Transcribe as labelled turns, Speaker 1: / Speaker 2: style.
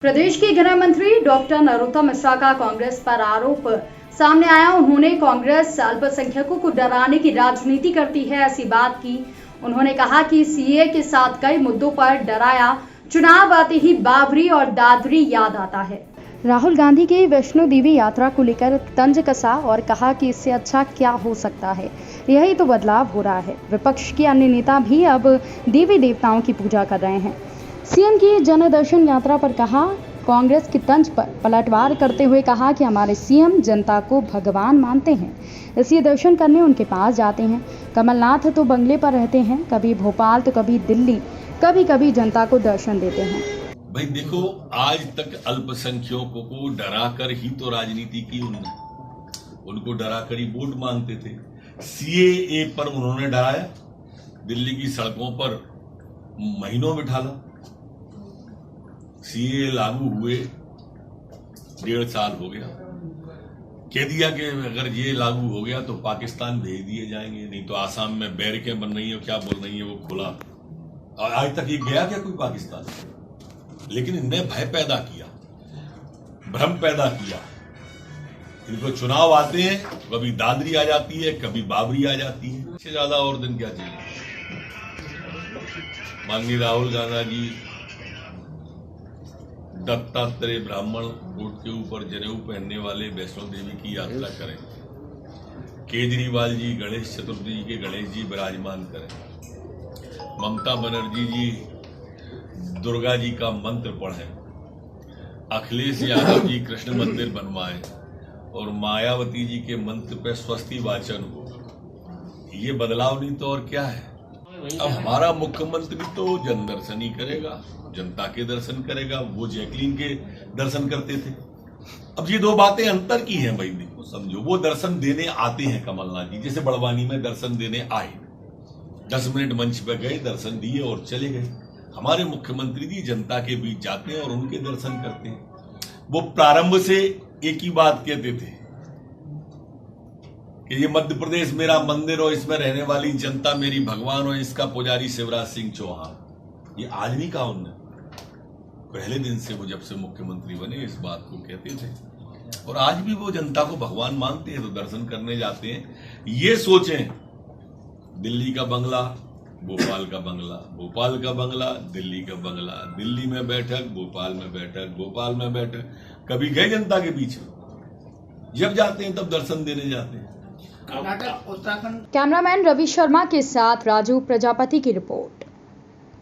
Speaker 1: प्रदेश के गृह मंत्री डॉक्टर नरोत्तम मिश्रा का कांग्रेस पर आरोप सामने आया। उन्होंने कांग्रेस अल्पसंख्यकों को डराने की राजनीति करती है, ऐसी बात की। उन्होंने कहा कि सीए के साथ कई मुद्दों पर डराया। चुनाव आते ही बाबरी और दादरी याद आता है। राहुल गांधी की वैष्णो देवी यात्रा को लेकर तंज कसा और कहा कि इससे अच्छा क्या हो सकता है, यही तो बदलाव हो रहा है। विपक्ष के अन्य नेता भी अब देवी देवताओं की पूजा कर रहे हैं। सीएम की जनदर्शन यात्रा पर कहा, कांग्रेस की तंज पर पलटवार करते हुए कहा कि हमारे सीएम जनता को भगवान मानते हैं, इसलिए दर्शन करने उनके पास जाते हैं। कमलनाथ तो बंगले पर रहते हैं, कभी भोपाल तो कभी दिल्ली, कभी कभी जनता को दर्शन देते हैं।
Speaker 2: भाई देखो, आज तक अल्पसंख्यकों को डरा कर ही तो राजनीति की उनको डरा कर ही वोट मांगते थे। सीएए पर उन्होंने डराया, दिल्ली की सड़कों पर महीनों बिठाला। सीए लागू हुए 1.5 साल हो गया, कह दिया कि अगर ये लागू हो गया तो पाकिस्तान भेज दिए जाएंगे, नहीं तो आसाम में बैरिकें बन रही है, क्या बोल रही है वो खुला। और आज तक ये गया क्या कोई पाकिस्तान? लेकिन इनने भय पैदा किया, भ्रम पैदा किया। इनको चुनाव आते हैं, कभी दादरी आ जाती है, कभी बाबरी आ जाती है। इससे ज्यादा और दिन क्या चाहिए? माननीय राहुल गांधी जी दत्तात्रेय ब्राह्मण कोट के ऊपर जनेऊ पहनने वाले वैष्णो देवी की यात्रा करें। केजरीवाल जी गणेश चतुर्थी के गणेश जी विराजमान करें। ममता बनर्जी जी दुर्गा जी का मंत्र पढ़ें। अखिलेश यादव जी कृष्ण मंदिर बनवाएं और मायावती जी के मंत्र पे स्वस्ति वाचन हो। ये बदलाव नहीं तो और क्या है? अब हमारा मुख्यमंत्री तो जन दर्शन ही करेगा, जनता के दर्शन करेगा। वो जैकलीन के दर्शन करते थे। अब ये दो बातें अंतर की हैं भाई, देखो समझो। वो दर्शन देने आते हैं कमलनाथ जी, जैसे बड़वानी में दर्शन देने आए, 10 मिनट मंच पे गए, दर्शन दिए और चले गए। हमारे मुख्यमंत्री जी जनता के बीच जाते हैं और उनके दर्शन करते हैं। वो प्रारंभ से एक ही बात कहते थे कि ये मध्य प्रदेश मेरा मंदिर हो, इसमें रहने वाली जनता मेरी भगवान हो, इसका पुजारी शिवराज सिंह चौहान। ये आज नहीं कहा उन्होंने, पहले दिन से वो जब से मुख्यमंत्री बने इस बात को कहते थे। और आज भी वो जनता को भगवान मानते हैं तो दर्शन करने जाते हैं। ये सोचें, दिल्ली का बंगला, भोपाल का बंगला, भोपाल का बंगला, दिल्ली का बंगला, दिल्ली में बैठक, भोपाल में बैठक, भोपाल में बैठक। कभी गए जनता के बीच? जब जाते हैं तब दर्शन देने जाते हैं।
Speaker 1: कैमरामैन रवि शर्मा के साथ राजू प्रजापति की रिपोर्ट।